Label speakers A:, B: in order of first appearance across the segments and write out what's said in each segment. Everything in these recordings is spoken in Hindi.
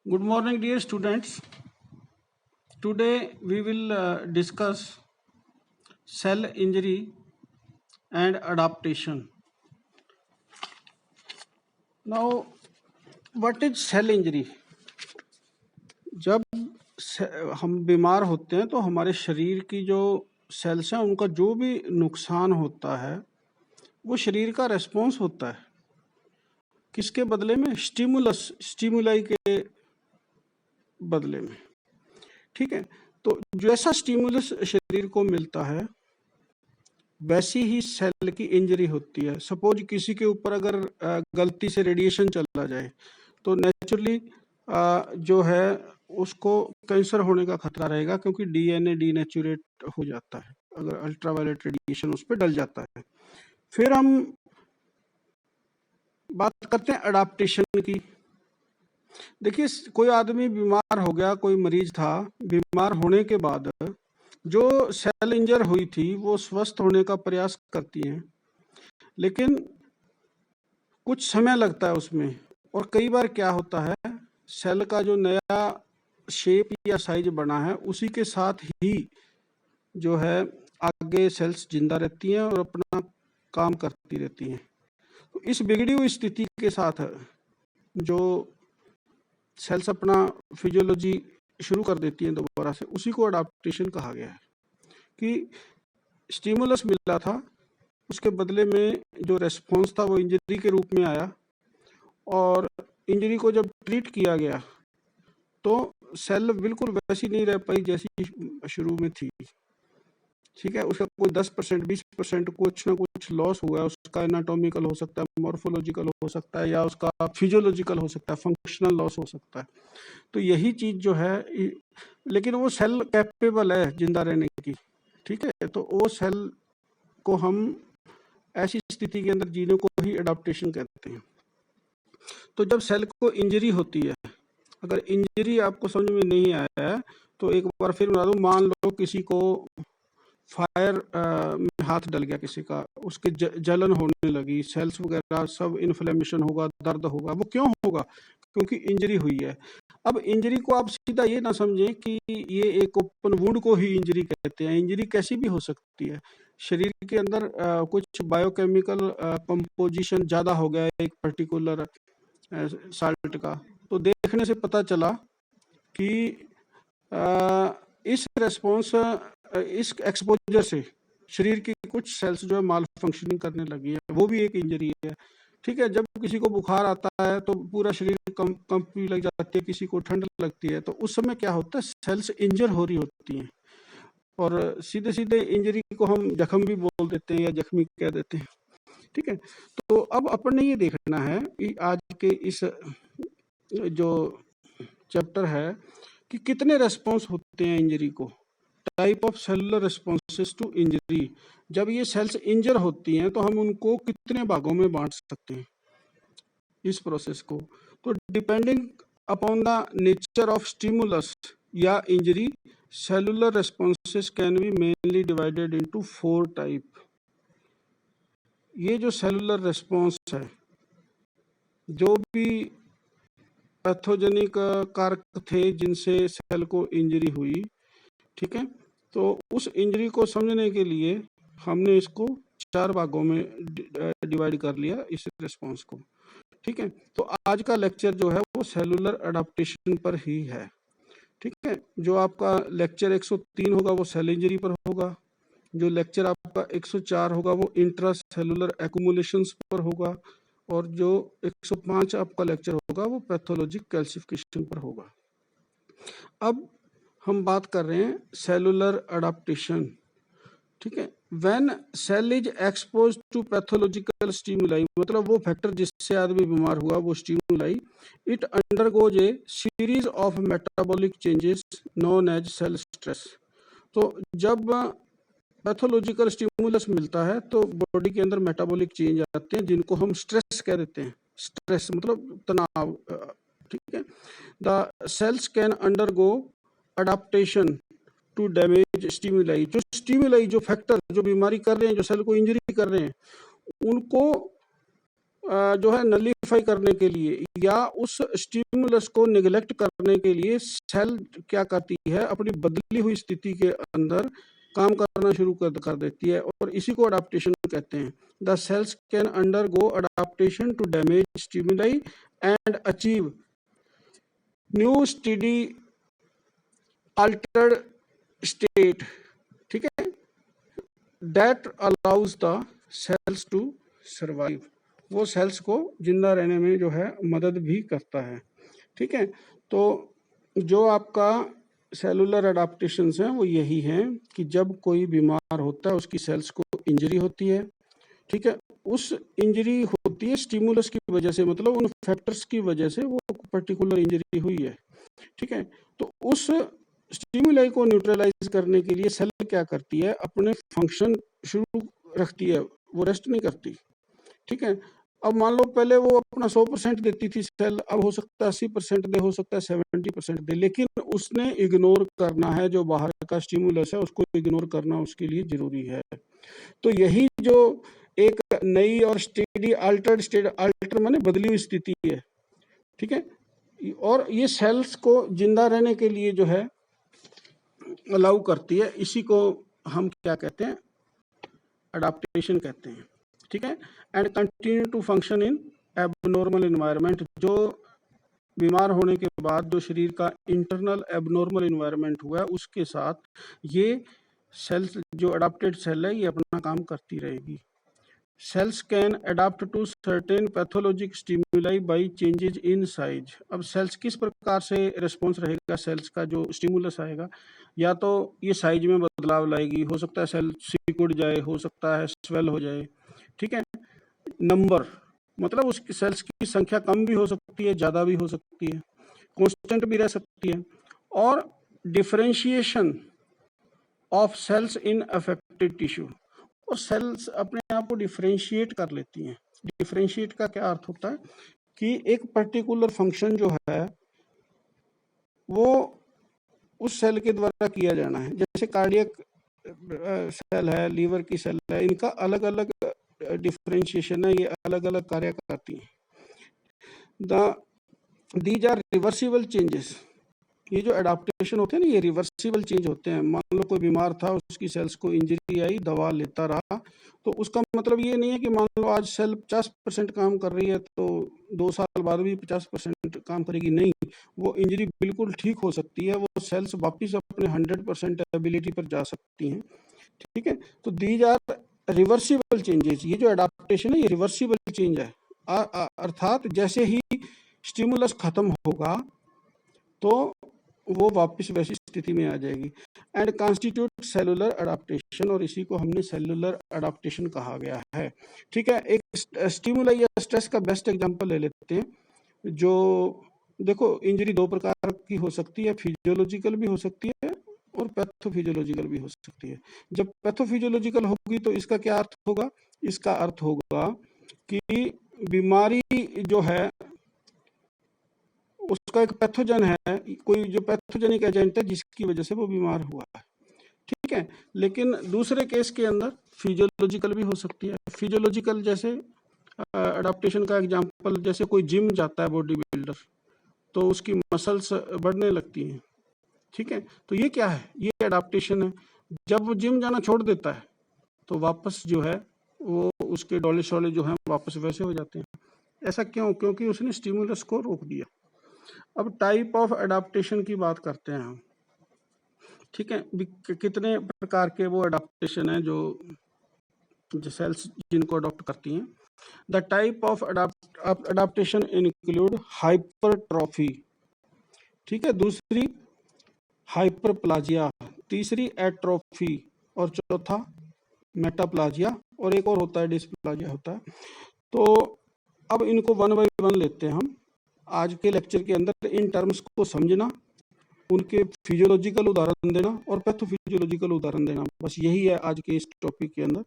A: Good morning, dear students. Today we will discuss cell injury and adaptation. Now, what is cell injury? जब हम बीमार होते हैं तो हमारे शरीर की जो सेल्स हैं उनका जो भी नुकसान होता है वो शरीर का रेस्पॉन्स होता है। किसके बदले में? स्टिमुलाई के बदले में। ठीक है, तो जैसा स्टिमुलस शरीर को मिलता है वैसी ही सेल की इंजरी होती है। सपोज किसी के ऊपर अगर गलती से रेडिएशन चला जाए तो नेचुरली जो है उसको कैंसर होने का खतरा रहेगा, क्योंकि डीएनए डीनेचुरेट हो जाता है अगर अल्ट्रावायलेट रेडिएशन उस पर डल जाता है। फिर हम बात करते हैं अडाप्टेशन की। देखिए, कोई आदमी बीमार हो गया, कोई मरीज था, बीमार होने के बाद जो सेल इंजर हुई थी वो स्वस्थ होने का प्रयास करती हैं, लेकिन कुछ समय लगता है उसमें। और कई बार क्या होता है, सेल का जो नया शेप या साइज बना है उसी के साथ ही जो है आगे सेल्स जिंदा रहती हैं और अपना काम करती रहती हैं। तो इस बिगड़ी हुई स्थिति के साथ जो सेल्स अपना फिजियोलॉजी शुरू कर देती हैं दोबारा से, उसी को अडाप्टेशन कहा गया है। कि स्टिमुलस मिला था, उसके बदले में जो रेस्पॉन्स था वो इंजरी के रूप में आया, और इंजरी को जब ट्रीट किया गया तो सेल बिल्कुल वैसी नहीं रह पाई जैसी शुरू में थी। ठीक है, उसका कोई 10% 20% कुछ ना कुछ लॉस हुआ है। उसका एनाटॉमिकल हो सकता है, मॉर्फोलॉजिकल हो सकता है, या उसका फिजियोलॉजिकल हो सकता है, फंक्शनल लॉस हो सकता है। तो यही चीज जो है, लेकिन वो सेल कैपेबल है जिंदा रहने की। ठीक है, तो वो सेल को हम ऐसी स्थिति के अंदर जीने को ही एडाप्टेशन कहते हैं। तो जब सेल को इंजरी होती है, अगर इंजरी आपको समझ में नहीं आया है तो एक बार फिर बता दूं। मान लो किसी को फायर में हाथ डल गया, किसी का, उसके जलन होने लगी, सेल्स वगैरह सब इन्फ्लेमेशन होगा, दर्द होगा। वो क्यों होगा? क्योंकि इंजरी हुई है। अब इंजरी को आप सीधा ये ना समझें कि ये एक ओपन वुंड को ही इंजरी कहते हैं। इंजरी कैसी भी हो सकती है। शरीर के अंदर कुछ बायोकेमिकल कंपोजिशन ज़्यादा हो गया एक पर्टिकुलर साल्ट का, तो देखने से पता चला कि इस रेस्पॉन्स इस एक्सपोजर से शरीर की कुछ सेल्स जो है माल फंक्शनिंग करने लगी है, वो भी एक इंजरी है। ठीक है, जब किसी को बुखार आता है तो पूरा शरीर कंपनी लग जाती है, किसी को ठंड लगती है, तो उस समय क्या होता है, सेल्स इंजर हो रही होती हैं। और सीधे सीधे इंजरी को हम जख्म भी बोल देते हैं या जख्मी कह देते हैं। ठीक है, तो अब अपन ने ये देखना है कि आज के इस जो चैप्टर है कि कितने रेस्पॉन्स होते हैं इंजरी को, type of cellular responses to injury. जब ये सेल्स इंजर होती हैं तो हम उनको कितने भागों में बांट सकते हैं इस प्रोसेस को। तो depending upon the nature of stimulus या injury, cellular responses can be mainly divided into 4 type. ये जो सेलुलर रेस्पॉन्स है, जो भी पैथोजेनिक कारक थे जिनसे सेल को इंजरी हुई, ठीक है, तो उस इंजरी को समझने के लिए हमने इसको 4 भागों में डिवाइड कर लिया इस रिस्पॉन्स को। ठीक है, तो आज का लेक्चर जो है वो सेलुलर अडाप्टेशन पर ही है। ठीक है, जो आपका लेक्चर 103 होगा वो सेल इंजरी पर होगा। जो लेक्चर आपका 104 होगा वो इंट्रा सेलुलर एक्यूमुलेशंस पर होगा। और जो 105 आपका लेक्चर होगा वो पैथोलॉजिक कैल्सिफिकेशन पर होगा। अब हम बात कर रहे हैं सेलुलर अडाप्टेशन। ठीक है, when cell is expose to pathological stimuli, मतलब वो फैक्टर जिससे आदमी बीमार हुआ, वो stimuli, it undergoes a series of metabolic changes known as cell stress. तो जब पैथोलॉजिकल स्टिमुलस मिलता है तो बॉडी के अंदर मेटाबॉलिक चेंज आते हैं जिनको हम स्ट्रेस कह देते हैं। स्ट्रेस मतलब तनाव। ठीक है, the cells can undergo adaptation to damage stimuli. जो स्टिमुलाई, जो फैक्टर जो बीमारी कर रहे हैं, जो सेल को इंजरी कर रहे हैं, उनको जो है नलीफाई करने के लिए या उस स्टिमुलस को निगलेक्ट करने के लिए सेल क्या करती है, अपनी बदली हुई स्थिति के अंदर काम करना शुरू कर देती है, और इसी को अडाप्टेशन कहते हैं। The cells can undergo adaptation to damage stimuli and achieve new steady altered state, ठीक है, that allows the cells to survive. वो सेल्स को जिंदा रहने में जो है मदद भी करता है, ठीक है। तो जो आपका सेलुलर अडाप्टेशंस हैं वो यही हैं कि जब कोई बीमार होता है उसकी सेल्स को इंजरी होती है, ठीक है, उस इंजरी होती है स्टिमुलस की वजह से, मतलब उन फैक्टर्स की वजह से वो पर्टिकुलर इंजरी हुई है, ठीक है। तो उस स्टिमुलाई को न्यूट्रलाइज करने के लिए सेल क्या करती है, अपने फंक्शन शुरू रखती है, वो रेस्ट नहीं करती, ठीक है। अब मान लो पहले वो अपना 100% देती थी सेल, अब हो सकता है 80% दे, हो सकता है 70% दे, लेकिन उसने इग्नोर करना है, जो बाहर का स्टिमुलस है उसको इग्नोर करना उसके लिए जरूरी है। तो यही जो एक नई और स्टेडी अल्टर्ड स्टेट, अल्टर माने बदली हुई स्थिति है, ठीक है, और ये सेल्स को जिंदा रहने के लिए जो है अलाउ करती है, इसी को हम क्या कहते हैं, अडाप्टेशन कहते हैं, ठीक है। And continue to function in abnormal environment, जो बीमार होने के बाद जो शरीर का इंटरनल एबनॉर्मल एनवायरनमेंट हुआ है उसके साथ ये सेल्स, जो अडाप्टेड सेल है, ये अपना काम करती रहेगी। Cells can adapt to certain pathologic stimuli by changes in size. अब सेल्स किस प्रकार से रिस्पॉन्स रहेगा, सेल्स का जो स्टिमुलस आएगा, या तो ये साइज में बदलाव लाएगी, हो सकता है सेल सिकुड़ जाए, हो सकता है स्वेल हो जाए, ठीक है। नंबर मतलब उसकी सेल्स की संख्या कम भी हो सकती है, ज़्यादा भी हो सकती है, कांस्टेंट भी रह सकती है। और differentiation of cells in affected tissue, और सेल्स अपने आप को डिफरेंशिएट कर लेती हैं। डिफरेंशिएट का क्या अर्थ होता है कि एक पर्टिकुलर फंक्शन जो है वो उस सेल के द्वारा किया जाना है, जैसे कार्डियक सेल है, लीवर की सेल है, इनका अलग अलग डिफरेंशिएशन है, ये अलग अलग कार्य करती हैं। These are reversible changes. ये जो एडाप्टेशन होते हैं ना, ये रिवर्सिबल चेंज होते हैं। मान लो कोई बीमार था, उसकी सेल्स को इंजरी आई, दवा लेता रहा, तो उसका मतलब ये नहीं है कि मान लो आज सेल 50% काम कर रही है तो 2 साल बाद भी 50% काम करेगी, नहीं, वो इंजरी बिल्कुल ठीक हो सकती है, वो सेल्स वापिस अपने 100% एबिलिटी पर जा सकती हैं, ठीक है। तो दीज आर रिवर्सिबल चेंजेस। ये जो एडाप्टेशन है ये रिवर्सिबल चेंज है, अर्थात जैसे ही स्टिमुलस खत्म होगा तो वो वापस वैसी स्थिति में आ जाएगी। एंड कॉन्स्टिट्यूट सेलुलर अडाप्टेशन, और इसी को हमने सेलुलर अडाप्टेशन कहा गया है, ठीक है। एक स्टिमुलाई या स्ट्रेस का बेस्ट एग्जांपल ले लेते हैं। जो देखो, इंजरी 2 प्रकार की हो सकती है, फिजियोलॉजिकल भी हो सकती है और पैथोफिजियोलॉजिकल भी हो सकती है। जब पैथोफिजियोलॉजिकल होगी तो इसका क्या अर्थ होगा, इसका अर्थ होगा कि बीमारी जो है उसका एक पैथोजन है, कोई जो पैथोजेनिक एजेंट है जिसकी वजह से वो बीमार हुआ है, ठीक है। लेकिन दूसरे केस के अंदर फिजियोलॉजिकल भी हो सकती है। फिजियोलॉजिकल जैसे अडाप्टेशन का एग्जांपल, जैसे कोई जिम जाता है बॉडी बिल्डर, तो उसकी मसल्स बढ़ने लगती हैं, ठीक है। तो ये क्या है, ये अडाप्टेशन है। जब वो जिम जाना छोड़ देता है तो वापस जो है वो उसके डोले शोले जो हैं वापस वैसे हो जाते हैं। ऐसा क्यों, क्योंकि उसने स्टिमुलस को रोक दिया। अब टाइप ऑफ अडाप्टेशन की बात करते हैं हम, ठीक है। कितने प्रकार के वो अडाप्टेशन है जो सेल्स जिनको अडॉप्ट करती हैं। The type of adaptation include hypertrophy, ठीक है, दूसरी हाइपरप्लाजिया, तीसरी एट्रोफी, और चौथा मेटाप्लाजिया, और एक और होता है डिस्प्लाजिया होता है। तो अब इनको 1 बाय 1 लेते हैं हम आज के लेक्चर के अंदर। इन टर्म्स को समझना, उनके फिजियोलॉजिकल उदाहरण देना और पैथोफिजियोलॉजिकल उदाहरण देना, बस यही है आज के इस टॉपिक के अंदर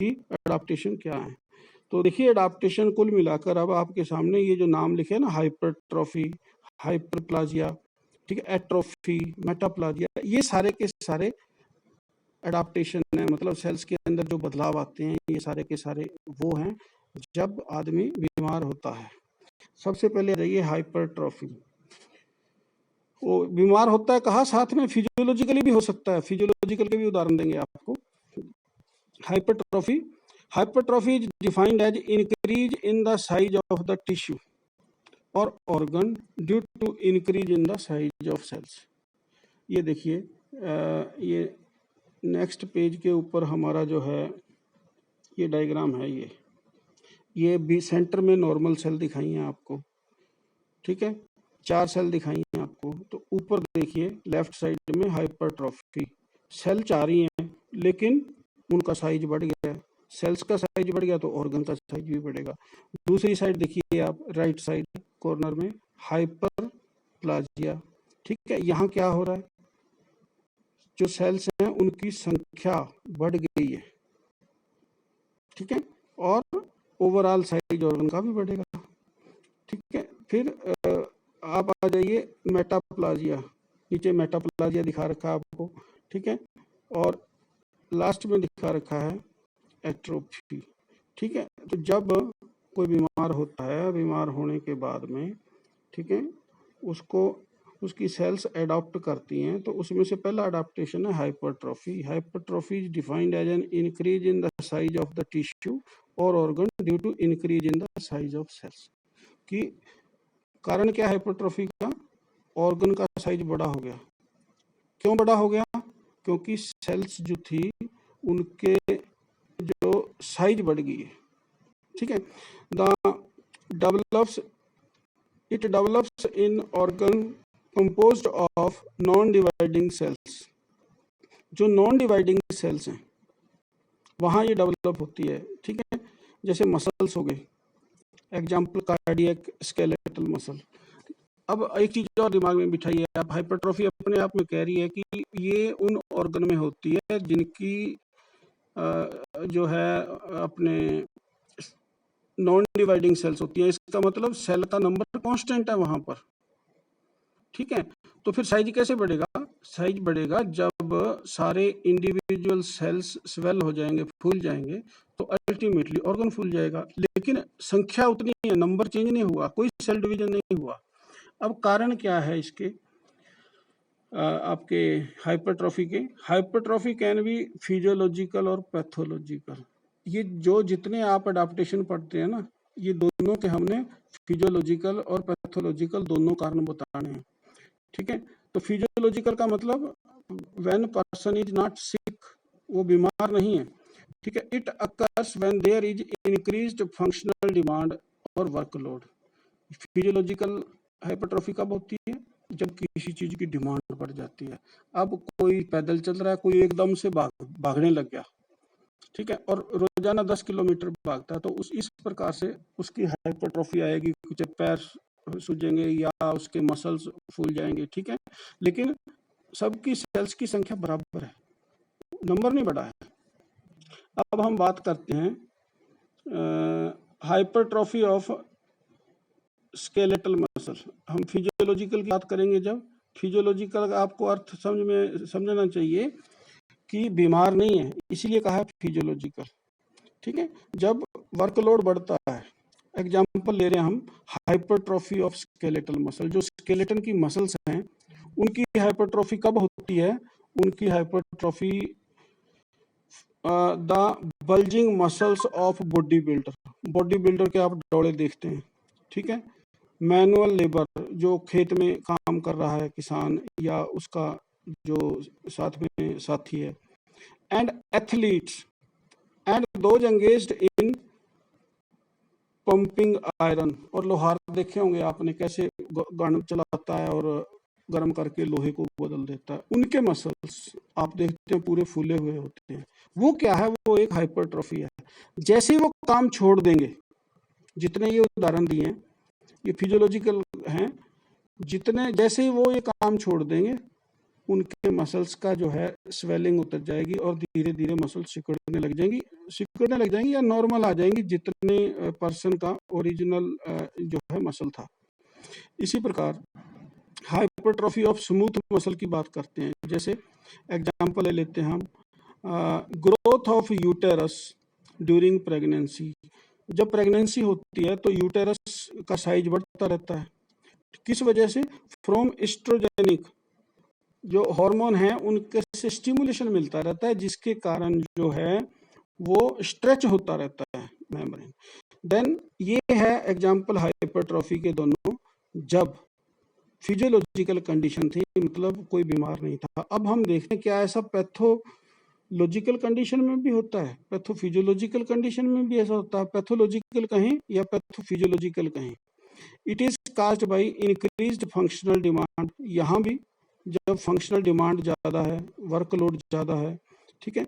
A: कि अडाप्टेशन क्या है। तो देखिए, अडाप्टेशन कुल मिलाकर अब आपके सामने ये जो नाम लिखे ना, हाइपरट्रॉफी, हाइपरप्लाजिया, ठीक है, एट्रोफी, मेटाप्लाजिया, ये सारे के सारे अडाप्टेशन है, मतलब सेल्स के अंदर जो बदलाव आते हैं ये सारे के सारे वो हैं जब आदमी बीमार होता है। सबसे पहले आ जाइए हाइपरट्रॉफी। वो बीमार होता है कहाँ, साथ में फिजियोलॉजिकली भी हो सकता है, फिजियोलॉजिकल के भी उदाहरण देंगे आपको। Hypertrophy, hypertrophy is defined as increase in the size of the tissue or organ due to increase in the size of cells. ये देखिए, ये नेक्स्ट पेज के ऊपर हमारा जो है ये डायग्राम है, ये भी सेंटर में नॉर्मल सेल दिखाई हैं आपको, ठीक है, 4 सेल दिखाई हैं आपको। तो ऊपर देखिए लेफ्ट साइड में हाइपरट्रॉफी, सेल 4 ही हैं लेकिन उनका साइज बढ़ गया है। सेल्स का साइज बढ़ गया तो ऑर्गन का साइज भी बढ़ेगा। दूसरी साइड देखिए आप, राइट साइड कॉर्नर में हाइपरप्लाजिया, ठीक है, यहाँ क्या हो रहा है, जो सेल्स हैं उनकी संख्या बढ़ गई है, ठीक है, और ओवरऑल साइज ऑर्गन का भी बढ़ेगा, ठीक है। फिर आप आ जाइए मेटाप्लाजिया, नीचे मेटाप्लाजिया दिखा रखा है आपको, ठीक है, और लास्ट में दिखा रखा है एट्रोफी, ठीक है। तो जब कोई बीमार होता है, बीमार होने के बाद में, ठीक है, उसको उसकी सेल्स अडॉप्ट करती हैं, तो उसमें से पहला अडाप्टेशन है hypertrophy. Hypertrophy is defined as an increase in the size of the tissue or organ due to increase in the size of cells. कि कारण क्या है हाइपरट्रॉफी का, ऑर्गन का साइज बड़ा हो गया। क्यों बड़ा हो गया, क्योंकि सेल्स जो थी उनके जो साइज बढ़ गई है, ठीक है। It develops in organ composed of non dividing cells. जो नॉन डिवाइडिंग सेल्स हैं वहाँ ये डेवलप होती है, ठीक है। जैसे मसल्स हो गए, एग्जाम्पल कार्डियक स्केलेटल मसल। अब एक चीज और दिमाग में बिठाइए आप, हाइपरट्रॉफी अपने आप में कह रही है कि ये उन ऑर्गन में होती है जिनकी जो है अपने नॉन डिवाइडिंग सेल्स होती है। इसका मतलब सेल का नंबर कांस्टेंट है वहां पर, ठीक है। तो फिर साइज कैसे बढ़ेगा, साइज बढ़ेगा जब सारे इंडिविजुअल सेल्स स्वेल हो जाएंगे, फूल जाएंगे, तो अल्टीमेटली ऑर्गन फूल जाएगा। लेकिन संख्या उतनी है, नंबर चेंज नहीं हुआ, कोई सेल डिवीजन नहीं हुआ। अब कारण क्या है इसके आपके हाइपरट्रॉफी के, हाइपरट्रॉफी कैन बी फिजियोलॉजिकल और पैथोलॉजिकल। ये जो जितने आप अडाप्टेशन पढ़ते हैं ना, ये दोनों के हमने फिजियोलॉजिकल और पैथोलॉजिकल दोनों कारण बताने हैं, ठीक है। तो फिजियोलॉजिकल का मतलब when person is not sick, वो बीमार नहीं है, ठीक है। It occurs when there is increased functional demand और वर्कलोड। फिजियोलॉजिकल हाइपरट्रॉफी कब होती है, जब किसी चीज की डिमांड बढ़ जाती है। अब कोई पैदल चल रहा है, कोई एकदम से भागने लग गया, ठीक है, और रोजाना 10 किलोमीटर भागता है, तो इस प्रकार से उसकी हाइपरट्रॉफी आएगी, कुछ पैर सूजेंगे या उसके मसल्स फूल जाएंगे, ठीक है। लेकिन सबकी सेल्स की संख्या बराबर है, नंबर नहीं बढ़ा है। अब हम बात करते हैं हाइपरट्रॉफी ऑफ स्केलेटल मसल। हम फिजियोलॉजिकल की बात करेंगे, जब फिजियोलॉजिकल का आपको अर्थ समझना चाहिए कि बीमार नहीं है, इसीलिए कहा है फिजियोलॉजिकल, ठीक है। जब वर्कलोड बढ़ता है, एग्जाम्पल ले रहे हैं हम हाइपरट्रॉफी ऑफ स्केलेटल मसल। जो स्केलेटन की मसल्स हैं उनकी हाइपरट्रॉफी कब होती है, उनकी hypertrophy the bulging muscles of body builder. Body builder के आप दौड़े देखते हैं, ठीक है। मैनुअल लेबर, जो खेत में काम कर रहा है किसान या उसका जो साथ में साथी है, and athletes and those engaged in pumping iron. और लोहार देखे होंगे आपने, कैसे गन चलाता है और गर्म करके लोहे को बदल देता है, उनके मसल्स आप देखते हैं पूरे फूले हुए होते हैं। वो क्या है, वो एक हाइपरट्रॉफी है। जैसे ही वो काम छोड़ देंगे, जितने ये उदाहरण दिए हैं ये फिजियोलॉजिकल हैं, जितने जैसे ही वो ये काम छोड़ देंगे उनके मसल्स का जो है स्वेलिंग उतर जाएगी और धीरे धीरे मसल्स सिकुड़ने लग जाएंगी या नॉर्मल आ जाएंगी, जितने पर्सन का ओरिजिनल जो है मसल था। इसी प्रकार हाइपरट्रॉफी ऑफ स्मूथ मसल की बात करते हैं। जैसे एग्जांपल ले लेते हैं हम, growth of uterus during pregnancy. जब प्रेगनेंसी होती है तो यूटेरस का साइज बढ़ता रहता है, किस वजह से? फ्रॉम एस्ट्रोजेनिक जो हार्मोन है उनके से स्टिमुलेशन मिलता रहता है, जिसके कारण जो है वो स्ट्रेच होता रहता है मेम्ब्रेन। देन ये है एग्जांपल हाइपरट्रॉफी के दोनों, जब फिजियोलॉजिकल कंडीशन थी, मतलब कोई बीमार नहीं था। अब हम देखते हैं क्या ऐसा पैथोलॉजिकल कंडीशन में भी होता है, पैथोफिजियोलॉजिकल कंडीशन में भी ऐसा होता है, पैथोलॉजिकल कहें या पैथोफिजियोलॉजिकल कहें। It is caused by increased functional demand, यहाँ भी जब फंक्शनल डिमांड ज़्यादा है, वर्कलोड ज़्यादा है, ठीक है।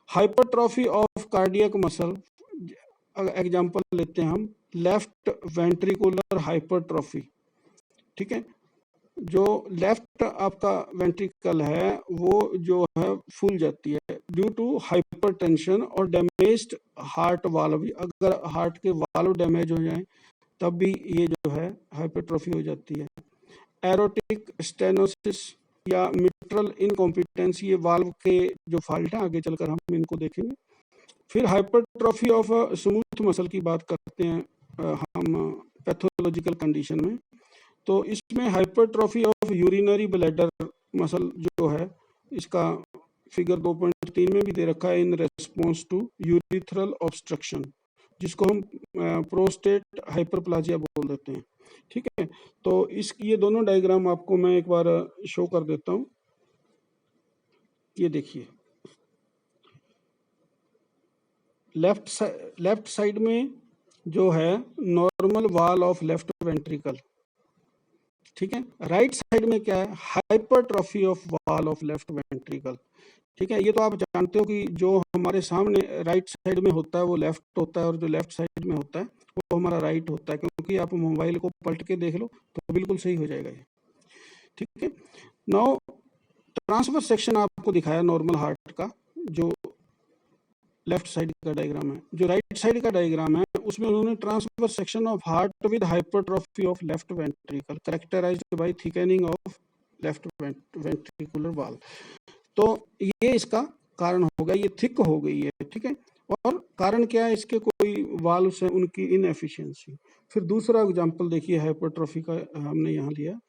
A: Hypertrophy of cardiac muscle, example लेते हैं हम, लेफ्ट वेंट्रिकुलर हाइपरट्रॉफी, ठीक है। जो लेफ्ट आपका वेंट्रिकल है वो जो है फूल जाती है ड्यू टू हाइपरटेंशन और डैमेज्ड हार्ट वाल्व। अगर हार्ट के वाल्व डैमेज हो जाएं तब भी ये जो है हाइपरट्रॉफी हो जाती है। एरोटिक स्टेनोसिस या मिट्रल इनकॉम्पिटेंस, ये वाल्व के जो फॉल्ट है, आगे चलकर हम इनको देखेंगे। फिर हाइपरट्रॉफी ऑफ स्मूथ मसल की बात करते हैं हम पैथोलॉजिकल कंडीशन में, तो इसमें hypertrophy of urinary bladder muscle जो है, इसका फिगर 2.3 में भी दे रखा है, in response to urethral obstruction, जिसको हम प्रोस्टेट हाइपरप्लाजिया बोल देते हैं, ठीक है। तो इस ये दोनों डायग्राम आपको मैं एक बार शो कर देता हूँ। ये देखिए, लेफ्ट साइड में जो है normal wall of left ventricle, ठीक है। राइट साइड में क्या है? Hypertrophy of wall of left ventricle, ठीक है। ये तो आप जानते हो कि जो हमारे सामने राइट साइड में होता है वो लेफ्ट होता है, और जो लेफ्ट साइड में होता है वो हमारा राइट होता है, क्योंकि आप मोबाइल को पलट के देख लो तो बिल्कुल सही हो जाएगा ये, ठीक है। नाउ ट्रांसफर सेक्शन आपको दिखाया नॉर्मल हार्ट का, जो लेफ्ट साइड का डायग्राम है। जो राइट साइड का डायग्राम है उसमें उन्होंने transfer section of heart with hypertrophy of left ventricle characterised by thickening of left ventricular wall. तो ये इसका कारण होगा, ये थिक हो गई है, ठीक है। और कारण क्या है इसके? कोई वाल्व से उनकी इनएफिशिएंसी। फिर दूसरा एग्जांपल देखिए हाइपरट्रॉफी का, हमने यहाँ लिया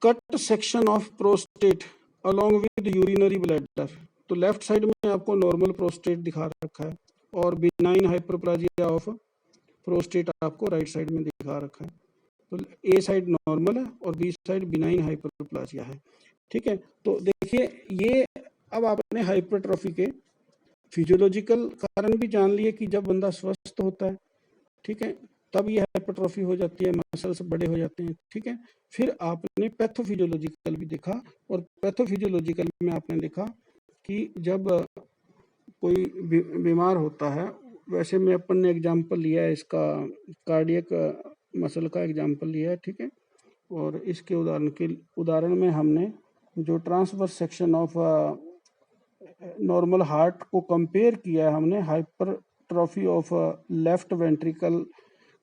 A: cut section of prostate along with urinary bladder. तो लेफ्ट साइड में आपको नॉर्मल प्रोस्टेट दिखा रखा है, और बिनाइन हाइपरप्लाजिया ऑफ प्रोस्टेट आपको राइट साइड में दिखा रखा है। तो ए साइड नॉर्मल है और बी साइड बिनाइन हाइपरप्लाजिया है, ठीक है। तो देखिए ये, अब आपने हाइपरट्रॉफी के फिजियोलॉजिकल कारण भी जान लिए कि जब बंदा स्वस्थ होता है, ठीक है, तब ये हाइपरट्रॉफी हो जाती है, मसल्स बड़े हो जाते हैं, ठीक है। फिर आपने पैथोफिजियोलॉजिकल भी देखा, और पैथोफिजियोलॉजिकल में आपने देखा कि जब कोई बीमार होता है, वैसे में अपन ने एग्जांपल लिया है इसका, कार्डियक मसल का एग्जांपल लिया है, ठीक है। और इसके उदाहरण में हमने जो transverse section of normal heart को कंपेयर किया है, हमने हाइपरट्रॉफी ऑफ लेफ्ट वेंट्रिकल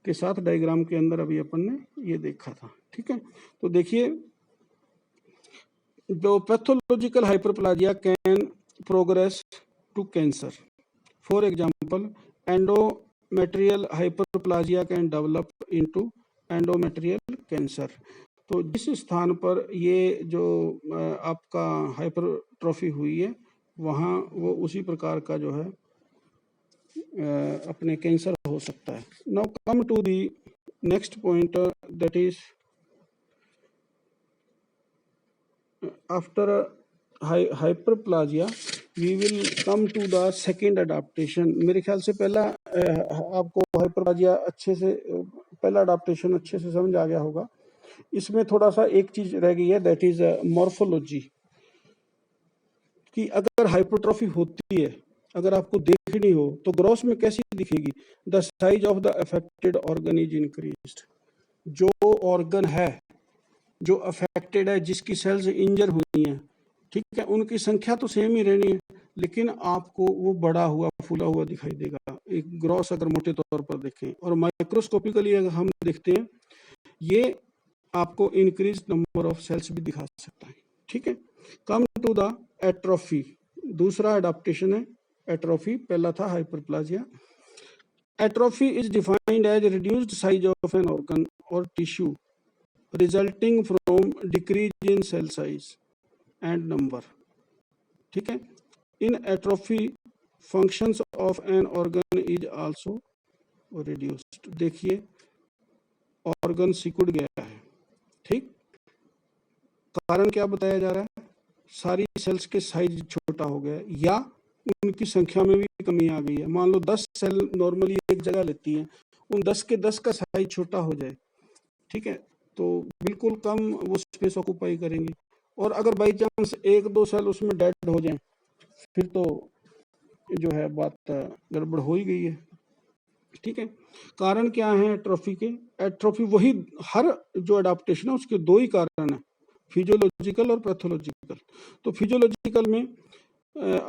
A: के साथ डायग्राम के अंदर अभी अपन ने ये देखा था, ठीक है। तो देखिए, the pathological hyperplasia can progress to cancer. For example, endometrial hyperplasia can develop into endometrial cancer. तो जिस स्थान पर ये जो आपका हाइपरट्रॉफी हुई है, वहाँ वो उसी प्रकार का जो है अपने कैंसर हो सकता है। Now come to the next point, that is after hyperplasia we will come to the second adaptation. मेरे ख्याल से पहला आपको हाइपरप्लाजिया अच्छे से, पहला अडाप्टेशन अच्छे से समझ आ गया होगा। इसमें थोड़ा सा एक चीज रह गई है, दैट इज मॉर्फोलॉजी, कि अगर हाइपरट्रॉफी होती है, अगर आपको देखनी हो तो ग्रॉस में कैसी दिखेगी? The size of the affected organ is increased. जो ऑर्गन है जो अफेक्टेड है, जिसकी सेल्स इंजर हुई हैं, ठीक है, उनकी संख्या तो सेम ही रहनी है, लेकिन आपको वो बड़ा हुआ फूला हुआ दिखाई देगा, एक ग्रॉस अगर मोटे तौर पर देखें। और माइक्रोस्कोपिकली अगर हम देखते हैं, ये आपको इंक्रीज नंबर ऑफ सेल्स भी दिखा सकता है, ठीक है। कम टू द एट्रोफी, दूसरा एडाप्टेशन है एट्रोफी, पहला था hyperplasia. Atrophy is defined as reduced size of an organ or tissue resulting from decrease in cell size and number. ठीक है. In atrophy, functions of an organ is also reduced. देखिए ऑर्गन सिकुड़ गया है. ठीक. कारण क्या बताया जा रहा है? सारी सेल्स के साइज छोटा हो गया या उनकी संख्या में भी कमी आ गई है. मान लो 10 सेल नॉर्मली एक जगह लेती हैं, उन 10 के 10 का साइज छोटा हो जाए. ठीक है, तो बिल्कुल कम वो स्पेस ऑक्यूपाई करेंगी. और अगर बाई चांस एक दो सेल उसमें डेड हो जाए फिर तो जो है बात गड़बड़ हो ही गई है. ठीक है. कारण क्या है एट्रोफी के? एट्रोफी वही हर जो अडाप्टेशन है उसके दो ही कारण है, फिजियोलॉजिकल और पैथोलॉजिकल. तो फिजियोलॉजिकल में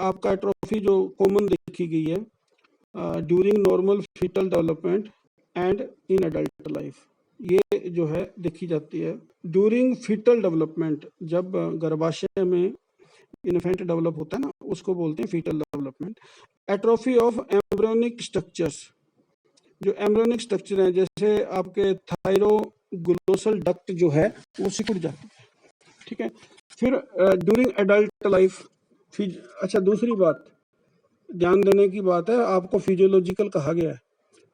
A: आपका एट्रोफी जो कॉमन देखी गई है during normal fetal development and in adult life. ये जो है देखी जाती है ड्यूरिंग फीटल डेवलपमेंट. जब गर्भाशय में इन्फेंट डेवलप होता है ना, उसको बोलते हैं fetal development. Atrophy of embryonic structures. जो एम्ब्रियोनिक स्ट्रक्चर है जैसे आपके थायरोग्लोसल डक्ट जो है वो सिकुड़ जाती है. ठीक है. फिर ड्यूरिंग एडल्ट लाइफ. अच्छा, दूसरी बात ध्यान देने की बात है, आपको फिजियोलॉजिकल कहा गया है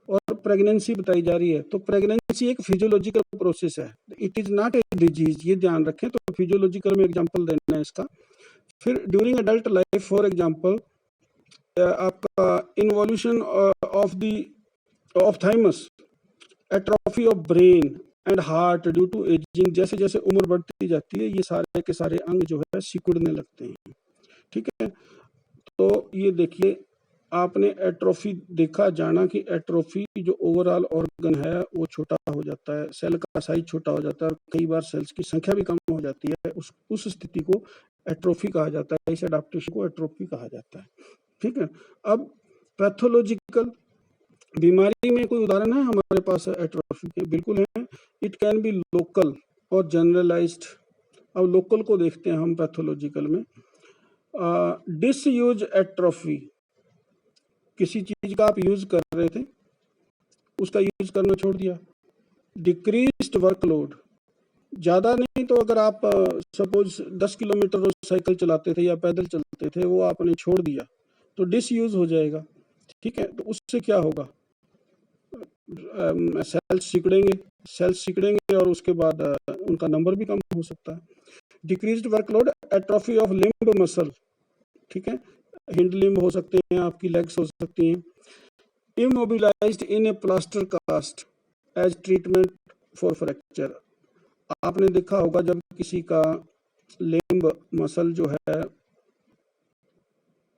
A: और प्रेगनेंसी बताई जा रही है. तो प्रेगनेंसी एक फिजियोलॉजिकल प्रोसेस है, it is not a disease. ये ध्यान रखें. तो फिजियोलॉजिकल में एग्जांपल देना है इसका. फिर during adult life for example आपका involution of thymus, atrophy of brain and heart due to ageing. जैसे जैसे उम्र बढ़ती जाती है ये सारे के सारे अंग जो है सिकुड़ने लगते हैं. ठीक है. तो ये देखिए आपने एट्रोफी देखा, जाना कि एट्रोफी जो ओवरऑल ऑर्गन है वो छोटा हो जाता है, सेल का साइज छोटा हो जाता है और कई बार सेल्स की संख्या भी कम हो जाती है. उस स्थिति को एट्रोफी कहा जाता है. इस एडाप्टेशन को एट्रोफी कहा जाता है. ठीक है. अब पैथोलॉजिकल बीमारी में कोई उदाहरण है हमारे पास एट्रोफी के? बिल्कुल है. इट कैन बी लोकल और जनरलाइज्ड. अब लोकल को देखते हैं हम पैथोलॉजिकल में. Disuse atrophy. किसी चीज का आप यूज कर रहे थे, उसका यूज करना छोड़ दिया. Decreased workload. ज्यादा नहीं तो अगर आप सपोज 10 किलोमीटर रोज साइकिल चलाते थे या पैदल चलते थे, वो आपने छोड़ दिया तो डिसयूज हो जाएगा. ठीक है. तो उससे क्या होगा? सेल्स सिकुड़ेंगे और उसके बाद उनका नंबर भी कम हो सकता है. Decreased workload. Atrophy of limb muscle. ठीक है. हिंड लिम्ब हो सकते हैं, आपकी लेग्स हो सकती हैं. Immobilised in a plaster cast as treatment for fracture. आपने देखा होगा जब किसी का लिम्ब मसल जो है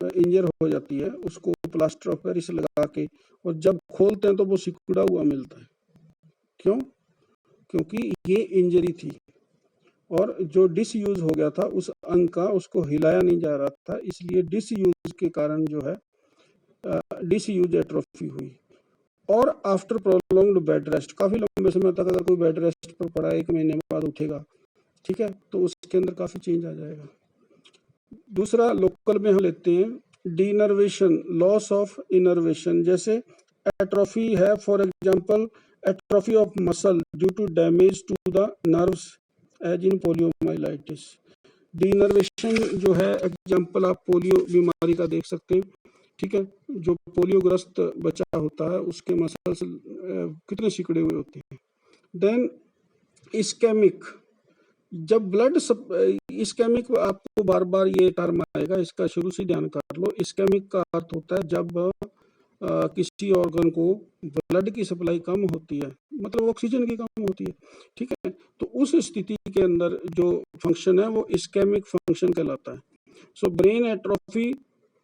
A: इंजर हो जाती है, उसको प्लास्टर ऑफ पेरिस लगा के और जब खोलते हैं तो वो सिकुड़ा हुआ मिलता है. क्यों? क्योंकि ये इंजरी थी और जो डिसयूज हो गया था उस अंग का, उसको हिलाया नहीं जा रहा था, इसलिए डिसयूज के कारण जो है डिसयूज एट्रोफी हुई. और आफ्टर प्रोलॉन्ग्ड बेड रेस्ट. काफी लंबे समय तक अगर कोई बेड रेस्ट पर पड़ा है, 1 महीने बाद उठेगा, ठीक है, तो उसके अंदर काफी चेंज आ जाएगा. दूसरा लोकल में हम लेते हैं डीनर्वेशन, लॉस ऑफ इनर्वेशन. जैसे एट्रोफी है for example atrophy of muscle due to damage to the nerves as in poliomyelitis. Denervation जो है एग्जांपल आप पोलियो बीमारी का देख सकते हैं. ठीक है. जो पोलियोग्रस्त बच्चा होता है उसके मसल्स कितने सिकुड़े हुए होते हैं. Then ischaemic. जब ब्लड इस्केमिक, आपको बार बार ये टर्म आएगा, इसका शुरू से ध्यान कर लो. इस्केमिक का अर्थ होता है जब किसी ऑर्गन को ब्लड की सप्लाई कम होती है, मतलब ऑक्सीजन की कम होती है. ठीक है. तो उस स्थिति के अंदर जो फंक्शन है वो इस्केमिक फंक्शन कहलाता है. So brain atrophy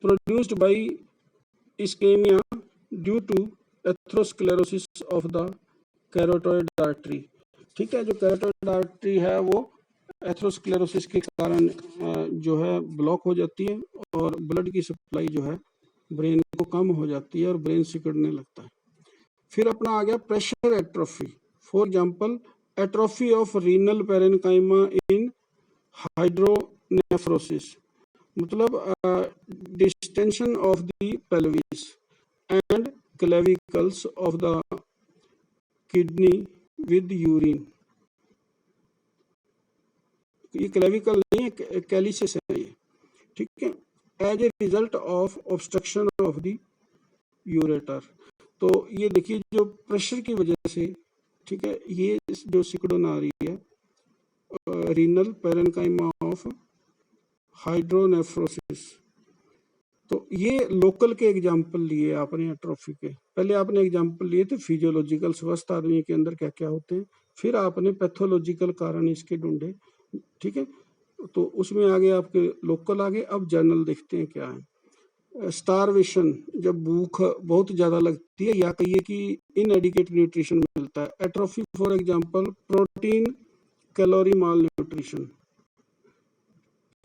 A: produced by ischaemia due to atherosclerosis of the carotid artery. ठीक है. जो कैरोटिड आर्टरी है वो एथेरोस्क्लेरोसिस के कारण जो है ब्लॉक हो जाती है और ब्लड की सप्लाई जो है ब्रेन को कम हो जाती है और ब्रेन सिकुड़ने लगता है. फिर अपना आ गया pressure atrophy. For example atrophy of renal parenchyma in hydronephrosis, मतलब distension of the pelvis and clavicles of the kidney with urine. ये क्लेविकल नहीं है, कैलिसिस है ये, ठीक है। As a result of obstruction of the ureter. तो ये देखिए जो प्रेशर की वजह से, ठीक है, ये जो सिकुड़न आ रही है, रीनल पैरेन्काइमा ऑफ हाइड्रोनेफ्रोसिस। तो ये लोकल के एग्जाम्पल लिए आपने एट्रोफी के। पहले आपने एग्जाम्पल लिए थे फिजियोलॉजिकल, स्वस्थ आदमी के अंदर क्या क्या होते हैं, फिर आपने पैथोलॉजिकल कारण इसके ढूंढे, ठीक है। तो उसमें आगे आपके लोकल आगे। अब जनरल देखते हैं क्या है। स्टारवेशन, जब भूख बहुत ज़्यादा लगती है या कहिए कि इनएडिकेट न्यूट्रिशन मिलता है। Atrophy for example protein calorie mall nutrition.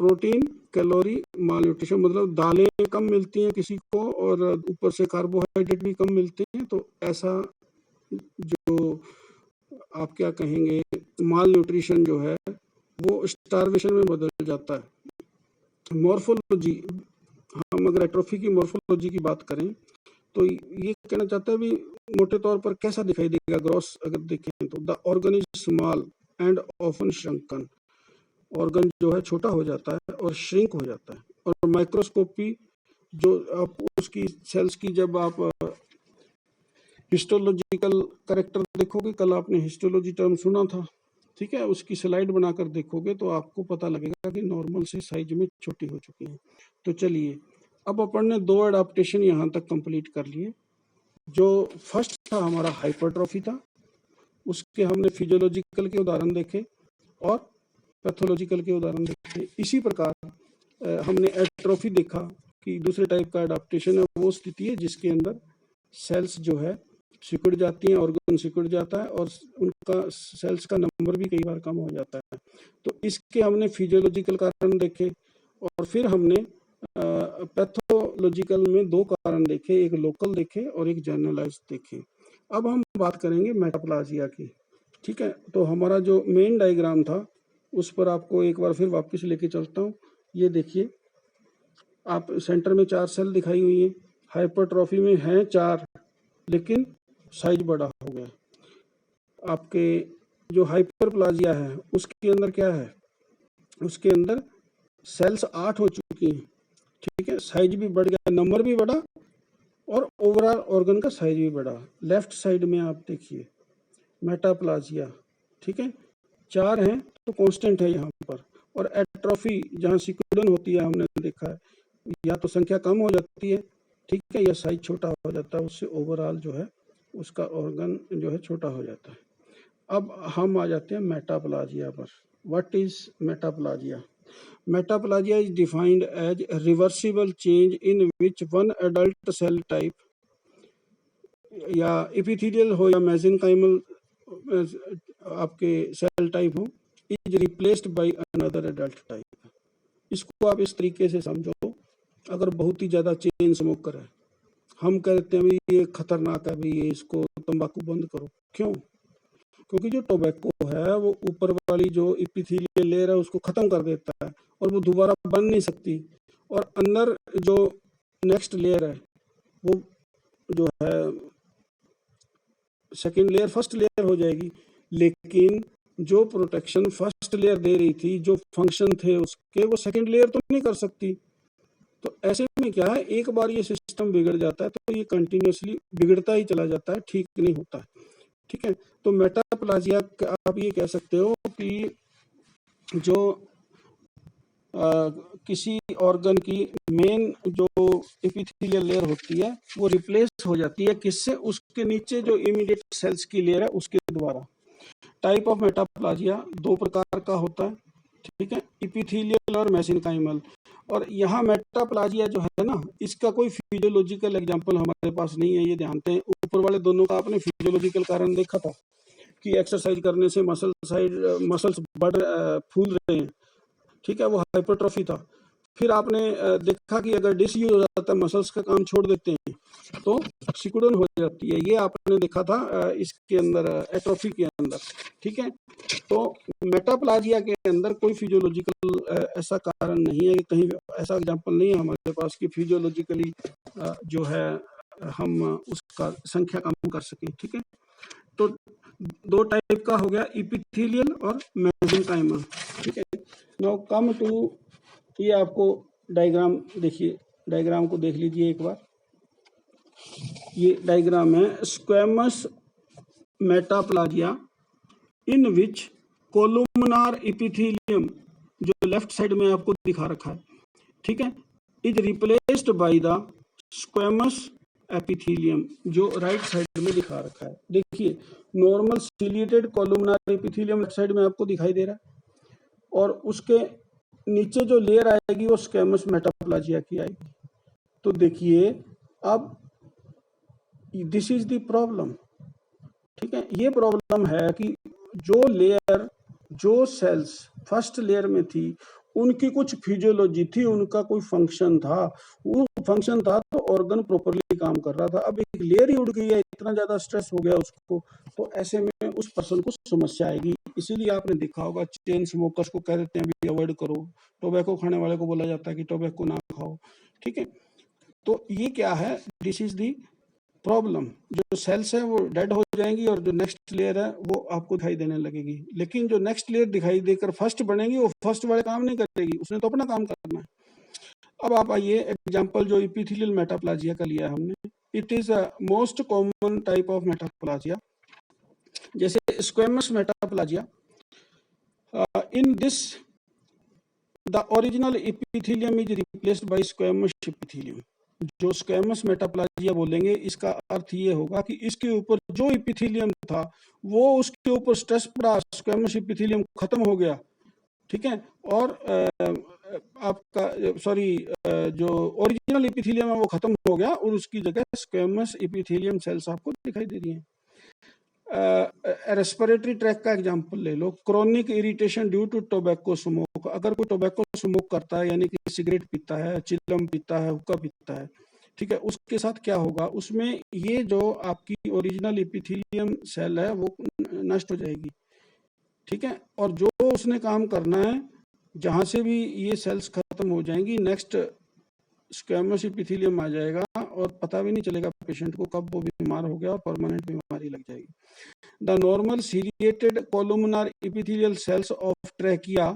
A: Protein calorie mall nutrition मतलब दालें कम मिलती हैं किसी को और ऊपर से कार्बोहाइड्रेट भी कम मिलते हैं, तो ऐसा जो आप क्या कहेंगे माल न्यूट्रिशन जो है वो स्टारवेशन में बदल जाता है। मॉर्फोलॉजी, हम अगर एट्रोफी की मॉर्फोलॉजी की बात करें तो ये कहना चाहता है भी मोटे तौर पर कैसा दिखाई देगा ग्रॉस अगर देखें तो। The organ is small and often shrunken. Organ जो है छोटा हो जाता है और श्रिंक हो जाता है। और माइक्रोस्कोपी जो आप उसकी सेल्स की जब आप हिस्टोलॉजिकल कैरेक्टर देखोगे, कल आपने हिस्टोलॉजी टर्म सुना था, ठीक है, उसकी स्लाइड बनाकर देखोगे तो आपको पता लगेगा कि नॉर्मल से साइज में छोटी हो चुकी है। तो चलिए अब अपन ने 2 एडाप्टेशन यहाँ तक कंप्लीट कर लिए। जो फर्स्ट था हमारा हाइपरट्रॉफी था, उसके हमने फिजियोलॉजिकल के उदाहरण देखे और पैथोलॉजिकल के उदाहरण देखे। इसी प्रकार हमने एट्रोफी देखा कि दूसरे टाइप का एडाप्टेशन है, वो स्थिति है जिसके अंदर सेल्स जो है सिकुड़ जाती हैं, ऑर्गन सिकुड़ जाता है और उनका सेल्स का नंबर भी कई बार कम हो जाता है। तो इसके हमने फिजियोलॉजिकल कारण देखे और फिर हमने पैथोलॉजिकल में 2 कारण देखे, एक लोकल देखे और एक जनरलाइज देखे। अब हम बात करेंगे मेटाप्लाजिया की, ठीक है। तो हमारा जो मेन डायग्राम था उस पर आपको एक बार फिर वापस लेके चलता हूँ। ये देखिए आप सेंटर में 4 सेल दिखाई हुई है। हाइपरट्रॉफी में हैं 4 लेकिन साइज बड़ा हो गया। आपके जो हाइपरप्लाजिया है उसके अंदर क्या है, उसके अंदर सेल्स 8 हो चुकी हैं, ठीक है, साइज भी बढ़ गया, नंबर भी बढ़ा और ओवरऑल ऑर्गन का साइज भी बढ़ा। लेफ्ट साइड में आप देखिए मेटाप्लाजिया, ठीक है, 4 हैं तो कांस्टेंट है यहाँ पर। और एट्रोफी जहाँ सिकुड़न होती है हमने देखा है या तो संख्या कम हो जाती है, ठीक है, या साइज छोटा हो जाता है, उससे ओवरऑल जो है उसका ऑर्गन जो है छोटा हो जाता है। अब हम आ जाते हैं मेटाप्लाजिया पर। What is metaplasia? Metaplasia is defined as reversible change in which one adult cell type या एपिथेलियल हो या मेसेनकाइमल आपके सेल टाइप हो is replaced by another adult type. इसको आप इस तरीके से समझो, अगर बहुत ही ज़्यादा चेन स्मोकर है, हम कहते हैं भाई ये खतरनाक है, भाई ये इसको तंबाकू बंद करो। क्यों? क्योंकि जो टोबैको है वो ऊपर वाली जो एपिथेलियल लेयर है उसको ख़त्म कर देता है और वो दोबारा बन नहीं सकती, और अंदर जो नेक्स्ट लेयर है वो जो है सेकेंड लेयर फर्स्ट लेयर हो जाएगी। लेकिन जो प्रोटेक्शन फर्स्ट लेयर दे रही थी, जो फंक्शन थे उसके, वो सेकेंड लेयर तो नहीं कर सकती। तो ऐसे में क्या है, एक बार ये सिस्टम बिगड़ जाता है तो ये कंटिन्यूसली बिगड़ता ही चला जाता है, ठीक नहीं होता है, ठीक है। तो मेटाप्लाजिया आप ये कह सकते हो कि जो किसी ऑर्गन की मेन जो एपिथेलियल लेयर होती है वो रिप्लेस हो जाती है किससे, उसके नीचे जो इमीडिएट सेल्स की लेयर है उसके द्वारा। टाइप ऑफ मेटाप्लाजिया 2 प्रकार का होता है, ठीक है, एपिथेलियल और मेसेनकाइमल। और यहाँ मेटाप्लाजिया जो है ना, इसका कोई फिजियोलॉजिकल एग्जांपल हमारे पास नहीं है, ये ध्यान दें। ऊपर वाले दोनों का आपने फिजियोलॉजिकल कारण देखा था कि एक्सरसाइज करने से मसल्स फूल रहे हैं, ठीक है, वो हाइपरट्रॉफी था। फिर आपने देखा कि अगर डिसयूज हो जाता है, मसल्स का काम छोड़ देते हैं तो सिकुड़न हो जाती है, ये आपने देखा था इसके अंदर एट्रोफी के अंदर, ठीक है। तो मेटाप्लाजिया के अंदर कोई फिजियोलॉजिकल ऐसा कारण नहीं है, कहीं ऐसा एग्जांपल नहीं है हमारे पास कि फिजियोलॉजिकली जो है हम उसका संख्या कम कर सकें। ठीक है, तो दो टाइप का हो गया, इपिथेलियल और मेसेंकाइमल। ठीक है, नाउ कम टू, ये आपको डायग्राम देखिए, डायग्राम को देख लीजिए एक बार। ये डायग्राम है स्क्वेमस मेटाप्लाजिया इन विच कोलुमनार इपिथेलियम, जो लेफ्ट साइड में आपको दिखा रखा है, ठीक है, is replaced by the squamous epithelium, जो राइट साइड में दिखा रखा है। देखिए, normal ciliated columnar epithelium left side में आपको दिखाई दे रहा है, और उसके नीचे जो लेयर आएगी वो स्क्वेमस मेटाप्लाजिया की आएगी। तो देखिए, अब दिस इज द प्रॉब्लम। ठीक है, ये प्रॉब्लम है कि जो लेयर, जो सेल्स फर्स्ट लेयर में थी, उनकी कुछ फिजियोलॉजी थी, उनका कोई फंक्शन था, वो फंक्शन था तो ऑर्गन प्रॉपरली काम कर रहा था। अब एक लेयर ही उड़ गई है, इतना ज्यादा स्ट्रेस हो गया उसको, तो ऐसे में उस पर्सन को समस्या आएगी। इसीलिए आपने देखा होगा चेन स्मोकर्स को कह देते हैं अभी अवॉइड करो, टोबैको खाने वाले को बोला जाता है कि टोबैको ना खाओ। ठीक है, तो ये क्या है, दिस इज दी प्रॉब्लम। जो सेल्स है वो डेड हो जाएंगी और जो नेक्स्ट लेयर है वो आपको दिखाई देने लगेगी, लेकिन जो नेक्स्ट लेयर दिखाई देकर फर्स्ट बनेगी वो फर्स्ट वाले काम नहीं करेगी, उसने तो अपना काम करना है। अब आप आइए, एग्जांपल जो इपिथेलियल मेटाप्लाजिया का लिया है हमने, it is a most common type of metaplasia. जैसे squamous metaplasia, in this the original epithelium is replaced by squamous epithelium. जो स्क्वेमस मेटाप्लाजिया बोलेंगे, इसका अर्थ ये होगा कि इसके ऊपर जो इपिथेलियम था वो उसके ऊपर स्ट्रेस पड़ा, स्क्वेमस इपिथेलियम खत्म हो गया। ठीक है, और आपका सॉरी, जो ओरिजिनल इपिथेलियम है वो खत्म हो गया और उसकी जगह स्क्वेमस इपिथेलियम सेल्स आपको दिखाई दे रही हैं। रेस्पिरेटरी ट्रैक का एग्जांपल ले लो, chronic irritation due to tobacco smoke. अगर कोई टोबैको स्मोक करता है, यानी कि सिगरेट पीता है, चिलम पीता है, हुक्का पीता है, ठीक है, उसके साथ क्या होगा, उसमें ये जो आपकी ओरिजिनल इपिथेलियम सेल है वो नष्ट हो जाएगी। ठीक है, और जो उसने काम करना है, जहां से भी ये सेल्स खत्म हो जाएंगी, नेक्स्ट स्क्वेमस एपिथेलियम आ जाएगा और पता भी नहीं चलेगा पेशेंट को कब वो बीमार हो गया और परमानेंट बीमारी लग जाएगी। The normal ciliated columnar epithelial cells of trachea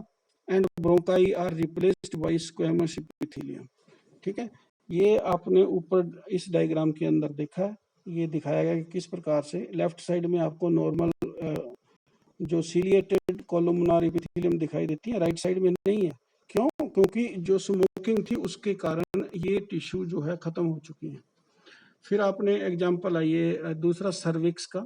A: and bronchi are replaced by squamous epithelium. ठीक है, ये आपने ऊपर इस डायग्राम के अंदर देखा है, ये दिखाया गया कि किस प्रकार से लेफ्ट साइड में आपको नॉर्मल जो सीलिएटेड कोलुमनार एपिथेलियम दिखाई देती है, राइट साइड में नहीं है। क्यों? क्योंकि जो स्मोकिंग थी उसके कारण ये टिश्यू जो है खत्म हो चुकी है। फिर आपने एग्जांपल आइए दूसरा सर्विक्स का,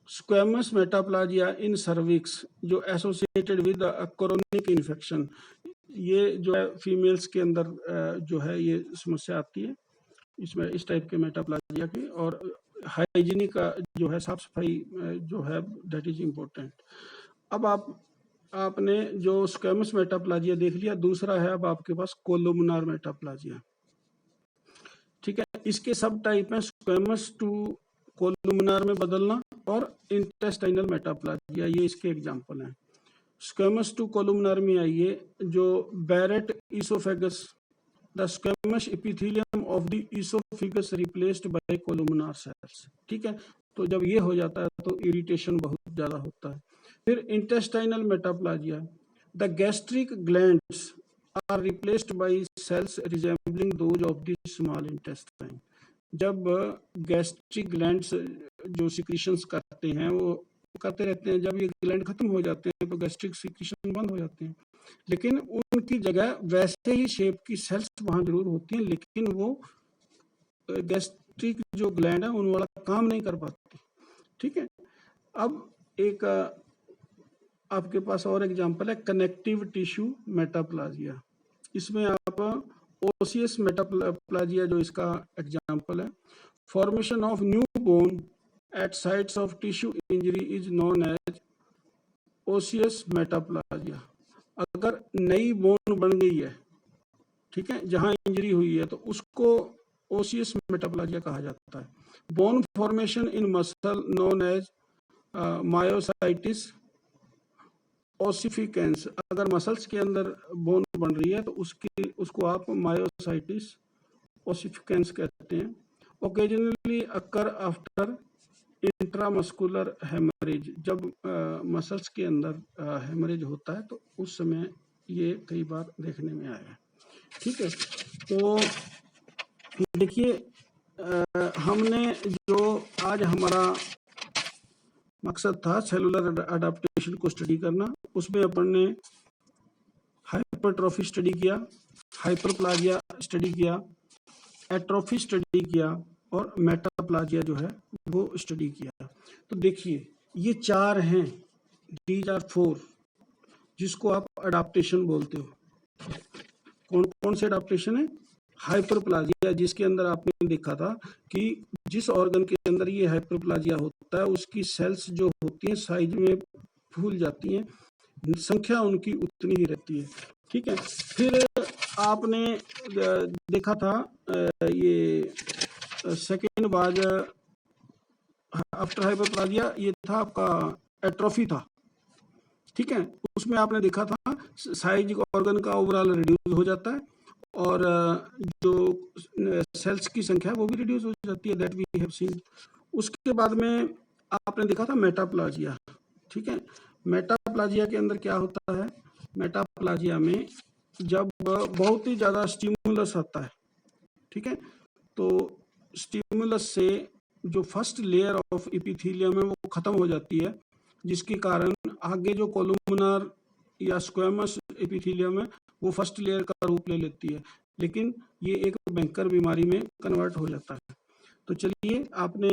A: स्क्वेमस मेटाप्लाजिया इन सर्विक्स जो एसोसिएटेड विद क्रोनिक इन्फेक्शन। ये जो है फीमेल्स के अंदर जो है ये समस्या आती है इसमें, इस टाइप के मेटाप्लाजिया की, और हाइजीनिक का जो है, साफ सफाई जो है, दैट इज इम्पोर्टेंट। अब आपने जो स्क्वेमस मेटाप्लाजिया देख लिया, दूसरा है अब आपके पास कोलुमनार मेटाप्लाजिया। ठीक है, इसके सब टाइप हैं, स्क्वेमस टू कोलुमनार में बदलना और इंटेस्टाइनल मेटाप्लाजिया, ये इसके एग्जांपल हैं। स्क्वेमस टू कोलुमनार में आइए, जो Barrett oesophagus, the squamous epithelium of the oesophagus replaced by columnar cells. ठीक है, तो जब ये हो जाता है तो इरिटेशन बहुत ज्यादा होता है। फिर intestinal metaplasia, the gastric glands are replaced by cells resembling those of the small intestine. जब गैस्ट्रिक ग्लैंड्स जो सिक्रीशंस करते हैं वो करते रहते हैं, जब ये ग्लैंड खत्म हो जाते हैं तो गैस्ट्रिक सिक्रीशन बंद हो जाते हैं, लेकिन उनकी जगह वैसे ही शेप की सेल्स वहां जरूर होती हैं, लेकिन वो गैस्ट्रिक जो ग्लैंड है उन वाला काम नहीं कर पाती। ठीक है, अब एक आपके पास और एग्जांपल है कनेक्टिव टिश्यू मेटाप्लाजिया। इसमें आप ओसियस मेटाप्लाजिया जो इसका एग्जांपल है, formation of new bone at sites of tissue injury is known as osseous metaplasia. अगर नई बोन बन गई है, ठीक है, जहां इंजरी हुई है, तो उसको ओसियस मेटाप्लाजिया कहा जाता है। Bone formation in muscle known as myositis ossificans. अगर मसल्स के अंदर बोन बन रही है तो उसको आप मायोसाइटिस ओसिफिकेंस कहते हैं। Occasionally occur after intramuscular haemorrhage, जब मसल्स के अंदर हेमरेज होता है तो उस समय ये कई बार देखने में आया है। ठीक है, तो देखिए हमने जो आज हमारा मकसद था सेलुलर अडाप्टेशन को स्टडी करना, उसमें अपन ने हाइपरट्रॉफी स्टडी किया, हाइपरप्लाजिया स्टडी किया, एट्रोफी स्टडी किया और मेटाप्लाजिया जो है वो स्टडी किया। तो देखिए ये 4 हैं, दीज आर 4 जिसको आप अडाप्टेशन बोलते हो। कौन कौन से अडाप्टेशन है? हाइपरप्लाजिया, जिसके अंदर आपने देखा था कि जिस ऑर्गन के अंदर ये हाइपरप्लाजिया होता है उसकी सेल्स जो होती हैं साइज में फूल जाती हैं, संख्या उनकी उतनी ही रहती है। ठीक है, फिर आपने देखा था ये सेकेंड बाज आफ्टर हाइपरप्लाजिया, ये था आपका एट्रोफी था। ठीक है, उसमें आपने देखा था साइज ऑर्गन का ओवरऑल रिड्यूस हो जाता है और जो सेल्स की संख्या वो भी रिड्यूस हो जाती है, दैट वी हैव सीन। उसके बाद में आपने देखा था मेटाप्लाजिया। ठीक है, मेटाप्लाजिया के अंदर क्या होता है? मेटाप्लाजिया में जब बहुत ही ज़्यादा स्टिमुलस आता है, ठीक है, तो स्टिमुलस से जो फर्स्ट लेयर ऑफ एपिथेलियम है वो खत्म हो जाती है, जिसके कारण आगे जो कोलुमिनर या स्क्वेमस एपिथेलियम है वो फर्स्ट लेयर का रूप ले लेती है, लेकिन ये एक बैंकर बीमारी में कन्वर्ट हो जाता है। तो चलिए आपने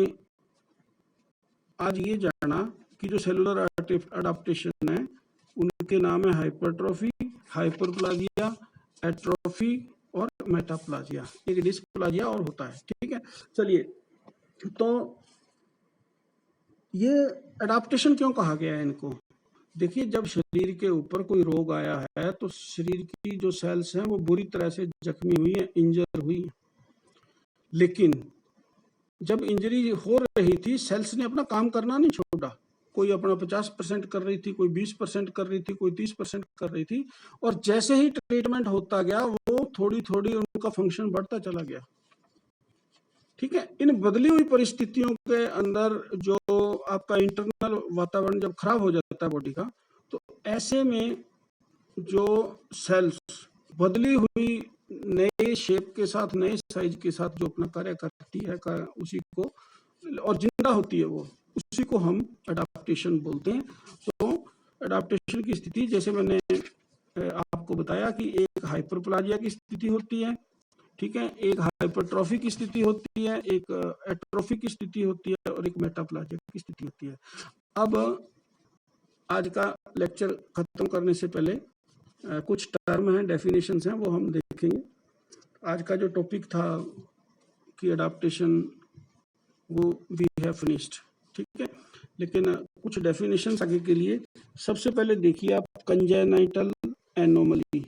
A: आज ये जाना कि जो सेलुलर अडाप्टेशन है उनके नाम है हाइपरट्रॉफी, हाइपरप्लाजिया, एट्रोफी और मेटाप्लाजिया। एक डिस्प्लाजिया और होता है। ठीक है, चलिए तो ये अडाप्टेशन क्यों कहा गया है इनको? देखिए जब शरीर के ऊपर कोई रोग आया है तो शरीर की जो सेल्स हैं वो बुरी तरह से जख्मी हुई है, इंजर हुई है, लेकिन जब इंजरी हो रही थी सेल्स ने अपना काम करना नहीं छोड़ा। कोई अपना 50% कर रही थी, कोई 20% कर रही थी, कोई 30% कर रही थी, और जैसे ही ट्रीटमेंट होता गया वो थोड़ी थोड़ी उनका फंक्शन बढ़ता चला गया। ठीक है, इन बदली हुई परिस्थितियों के अंदर जो आपका इंटरनल वातावरण जब खराब हो जाता है बॉडी का, तो ऐसे में जो सेल्स बदली हुई नए शेप के साथ, नए साइज के साथ जो अपना कार्य करती है उसी को, और जिंदा होती है वो, उसी को हम अडाप्टेशन बोलते हैं। तो अडाप्टेशन की स्थिति जैसे मैंने आपको बताया कि एक हाइपरप्लाजिया की स्थिति होती है, ठीक है, एक हाइपरट्रॉफी की स्थिति होती है, एक एट्रोफी की स्थिति होती है और एक मेटाप्लाजिया की स्थिति होती है। अब आज का लेक्चर खत्म करने से पहले कुछ टर्म हैं, डेफिनेशंस हैं, वो हम देखेंगे। आज का जो टॉपिक था कि अडाप्टेशन वो वी हैव फिनिश्ड। ठीक है, लेकिन कुछ डेफिनेशंस आगे के लिए। सबसे पहले देखिए आप कंजेनाइटल एनोमली।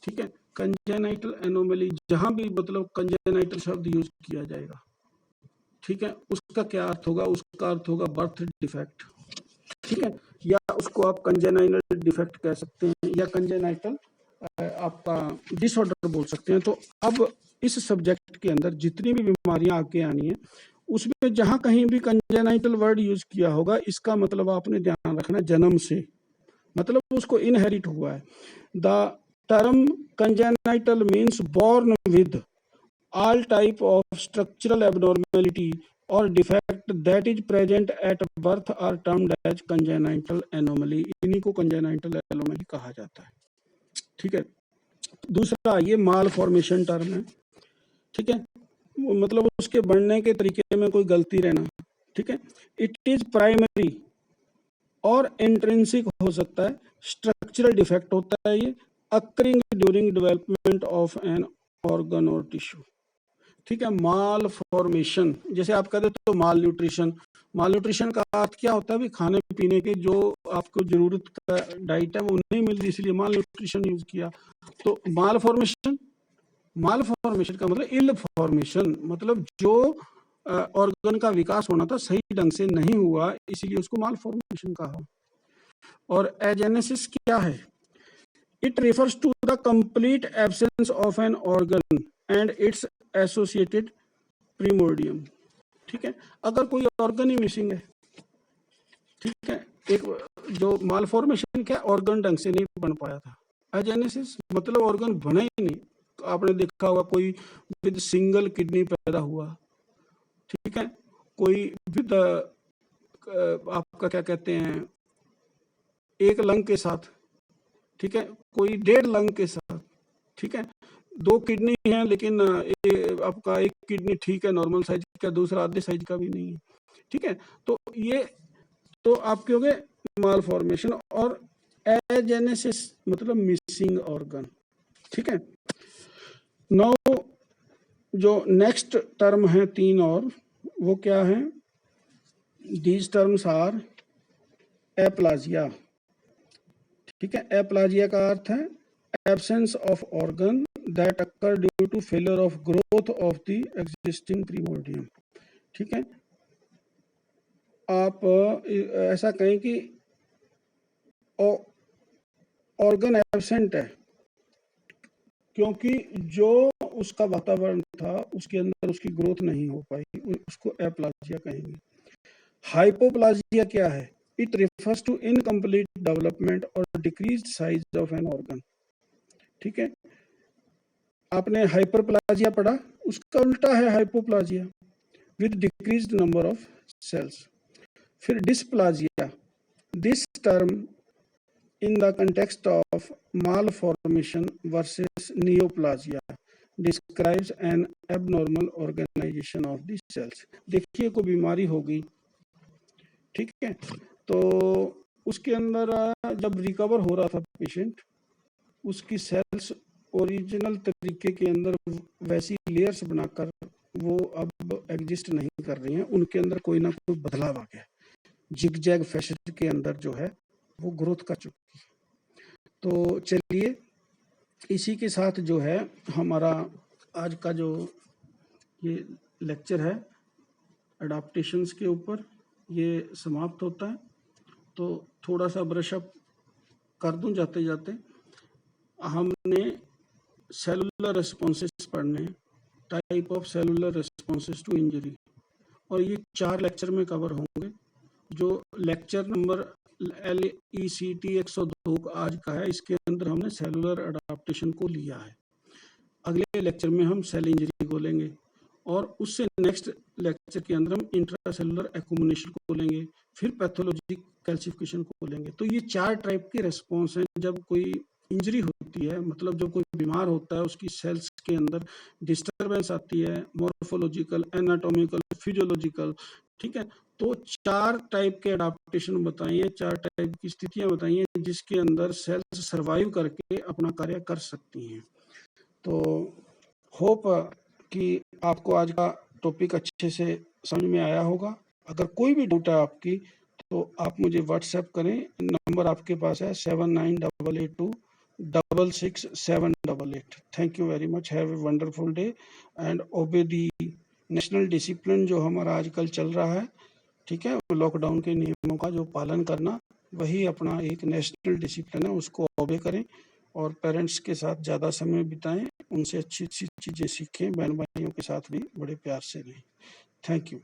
A: ठीक है, कंजेनाइटल एनोमली, जहां भी मतलब कंजेनाइटल शब्द यूज किया जाएगा, ठीक है, उसका क्या अर्थ होगा? उसका अर्थ होगा बर्थ डिफेक्ट। ठीक है, या उसको आप कंजेनाइटल डिफेक्ट कह सकते हैं या कंजेनाइटल आपका डिसऑर्डर बोल सकते हैं। तो अब इस सब्जेक्ट के अंदर जितनी भी बीमारियां आके आनी है उसमें जहां कहीं भी कंजेनाइटल वर्ड यूज किया होगा, इसका मतलब आपने ध्यान रखना जन्म से, मतलब उसको इनहेरिट हुआ है। The term congenital means born with all type of structural abnormality or defect that is present at birth are termed as congenital anomaly। इन्हीं को congenital anomaly कहा जाता है। ठीक है, दूसरा ये माल फॉर्मेशन टर्म है। ठीक है, मतलब उसके बढ़ने के तरीके में कोई गलती रहना। ठीक है, इट इज प्राइमरी और इंट्रिंसिक हो सकता है, स्ट्रक्चरल डिफेक्ट होता है ये, occurring during development of an organ और टिश्यू। ठीक है, माल फॉर्मेशन, जैसे आप कहते तो माल न्यूट्रिशन। माल न्यूट्रिशन का अर्थ क्या होता है? भी खाने पीने के जो आपको जरूरत का डाइट है वो नहीं मिल रही, इसलिए माल न्यूट्रिशन यूज किया। तो माल फॉर्मेशन, माल फॉर्मेशन का मतलब इल फॉर्मेशन, मतलब जो ऑर्गन का विकास होना था सही ढंग से नहीं हुआ, इसीलिए उसको माल फॉर्मेशन कहा। और एजेनेसिस क्या है? It refers to the complete absence of an organ and its associated प्रीमोर्डियम, ठीक है। अगर कोई ऑर्गन ही मिसिंग है, ठीक है, एक जो माल फॉर्मेशन क्या, ऑर्गन ढंग से नहीं बन पाया था, एजेनेसिस मतलब ऑर्गन बना ही नहीं। तो आपने देखा होगा कोई विद सिंगल किडनी पैदा हुआ, ठीक है, कोई विद आपका क्या कहते हैं एक लंग के साथ, ठीक है, कोई 1.5 लंग के साथ, ठीक है, 2 किडनी है लेकिन आपका एक किडनी ठीक है नॉर्मल साइज का, दूसरा आधे साइज का भी नहीं है, ठीक है। तो ये तो आप कहोगे माल फॉर्मेशन, और एजेनेसिस मतलब मिसिंग ऑर्गन, ठीक है। नाउ जो नेक्स्ट टर्म है 3 और, वो क्या है, दीज टर्म्स आर एप्लाजिया, ठीक है। एप्लाजिया का अर्थ है absence of organ that occur due to failure of growth of the existing primordium, ठीक है। आप ऐसा कहें कि ऑर्गन एब्सेंट है क्योंकि जो उसका वातावरण था उसके अंदर उसकी ग्रोथ नहीं हो पाई, उसको एप्लाजिया कहेंगे। हाइपोप्लाजिया क्या है, it refers to incomplete development और decreased size of an organ, ठीक है। आपने हाइपरप्लाजिया पढ़ा, उसका उल्टा है hypoplasia with decreased number of cells. फिर dysplasia, this term in the context of malformation versus neoplasia describes an abnormal organization of the cells। देखिए कोई बीमारी हो गई, ठीक है, तो उसके अंदर जब रिकवर हो रहा था पेशेंट, उसकी सेल्स ओरिजिनल तरीके के अंदर वैसी लेयर्स बनाकर वो अब एग्जिस्ट नहीं कर रही हैं, उनके अंदर कोई ना कोई बदलाव आ गया, जिग जैग फैशन के अंदर जो है वो ग्रोथ कर चुकी है। तो चलिए इसी के साथ जो है हमारा आज का जो ये लेक्चर है एडाप्टेशंस के ऊपर ये समाप्त होता है। तो थोड़ा सा ब्रश अप कर दूं जाते जाते। हमने सेलुलर रिस्पॉन्सेस पढ़ने, type of cellular responses to injury, और ये 4 लेक्चर में कवर होंगे। जो लेक्चर नंबर LECT 102 आज का है, इसके अंदर हमने सेलुलर अडाप्टेशन को लिया है। अगले लेक्चर में हम सेल इंजरी को लेंगे, और उससे नेक्स्ट लेक्चर के अंदर हम इंट्रासेलुलर एक्यूमुलेशन को लेंगे, फिर पैथोलॉजी कैल्सिफिकेशन को लेंगे। तो ये 4 टाइप के रेस्पॉन्स हैं जब कोई इंजरी होती है, मतलब जब कोई बीमार होता है उसकी सेल्स के अंदर डिस्टर्बेंस आती है, मॉर्फोलॉजिकल, एनाटॉमिकल, फिजियोलॉजिकल, ठीक है। तो 4 टाइप के अडाप्टेशन बताइए, 4 टाइप की स्थितियां बताइए जिसके अंदर सेल्स सर्वाइव करके अपना कार्य कर सकती हैं। तो होप कि आपको आज का टॉपिक अच्छे से समझ में आया होगा। अगर कोई भी डाउट है आपकी तो आप मुझे व्हाट्सएप करें, नंबर आपके पास है 7988266788। Thank you very much, have a wonderful day and ओबे दी नेशनल डिसिप्लिन जो हमारा आजकल चल रहा है, ठीक है। लॉकडाउन के नियमों का जो पालन करना वही अपना एक नेशनल डिसिप्लिन है, उसको ओबे करें और पेरेंट्स के साथ ज़्यादा समय बिताएं, उनसे अच्छी अच्छी चीज़ें सीखें, बहन भाइयों के साथ भी बड़े प्यार से रहें। Thank you.